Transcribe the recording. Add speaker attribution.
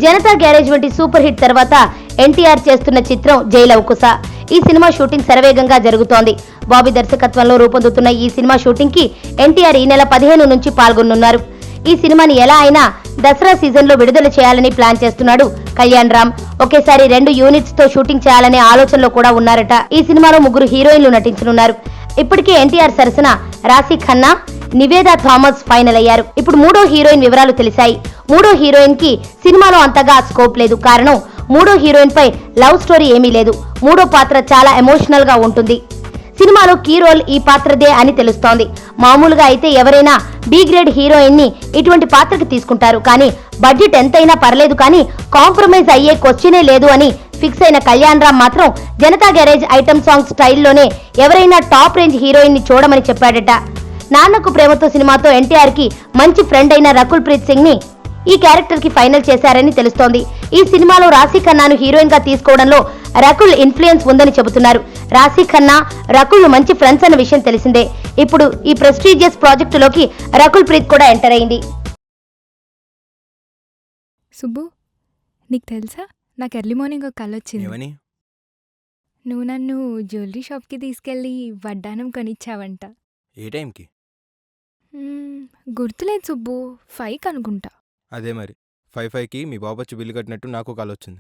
Speaker 1: Janata garage వంటి super hit తర్వాత ఎన్టీఆర్ చేస్తున్న చిత్రం జై లవకుశ. ఈ సినిమా షూటింగ్ శరవేగంగా జరుగుతోంది. బాబీ దర్శకత్వంలో రూపొందుతున్న ఈ సినిమా షూటింగ్ కి ఎన్టీఆర్ ఈ నెల 15 నుంచి పాల్గొనున్నారు. ఈ సినిమాని ఎలా అయినా దసరా సీజన్ లో విడుదల చేయాలని ప్లాన్ చేస్తున్నాడు కళ్యాణ్ రామ్. ఒకేసారి 2 యూనిట్స్ తో షూటింగ్ చేయాలనే ఆలోచనలో కూడా ఉన్నారట. ఈ సినిమాలో 3 హీరోయిన్లు నటించనున్నారు. ఇప్పటికే ఎన్టీఆర్ సరసన రాశి ఖన్నా, నివేదా థామస్ ఫైనల్ అయ్యారు. ఇప్పుడు 3వ హీరోయిన్ వివరాలు తెలిసాయి. 3వ హీరోయిన్ కి సినిమాలో అంతగా స్కోప్ లేదు. కారణం 3వ హీరోయిన్ పై లవ్ స్టోరీ ఏమీ లేదు. 3వ పాత్ర చాలా ఎమోషనల్ గా ఉంటుంది. సినిమాలో కీ రోల్ ఈ పాత్రదే అని తెలుస్తోంది. మామూలుగా అయితే ఎవరైనా బి గ్రేడ్ హీరోయిన్ ని ఇటువంటి పాత్రకి తీసుకుంటారు. కానీ బడ్జెట్ ఎంతైనా పర్లేదు కానీ కాంప్రమైజ్ అయ్యే క్వశ్చనే లేదు అని ఫిక్స్ అయిన కళ్యాణ్ రామ్ మాత్రం జనతా గ్యారేజ్ ఐటమ్ సాంగ్ స్టైల్లోనే ఎవరైనా టాప్ రేంజ్ హీరోయిన్ ని చూడమని చెప్పాడట. నాన్నకు ప్రేమతో సినిమాతో ఎన్టీఆర్ కి మంచి ఫ్రెండ్ అయిన రకుల్ ప్రీత్ సింగ్ ని ఈ క్యారెక్టర్ కి ఫైనల్ చేశారని తెలుస్తోంది. ఈ సినిమాలో రాశి ఖన్నాను హీరోయిన్ గా తీసుకోవడంలో రకుల్ ఇన్ఫ్లుయెన్స్ ఉందని చెబుతున్నారు. రాశి ఖన్నా, రకుల్ మంచి ఫ్రెండ్స్ అన్న విషయం తెలిసిందే. ఇప్పుడు ఈ ప్రెస్టీజియస్ ప్రాజెక్టులోకి రకుల్ ప్రీత్ కూడా ఎంటర్ అయింది.
Speaker 2: సుబ్బు, నీకు తెలుసా, నాకు ఎర్లీ మార్నింగ్ ఒక కల వచ్చింది.
Speaker 3: ఏమని?
Speaker 2: నువ్వు నన్ను జ్యువెలరీ షాప్కి తీసుకెళ్ళి వడ్డానం కొనిచ్చావంట.
Speaker 3: ఏ టైంకి?
Speaker 2: గుర్తులేదు సుబ్బు, 5 అనుకుంటా.
Speaker 3: అదే మరి 5కి మీ బాబొచ్చి బిల్లు కట్టినట్టు నాకు కాల్ వచ్చింది.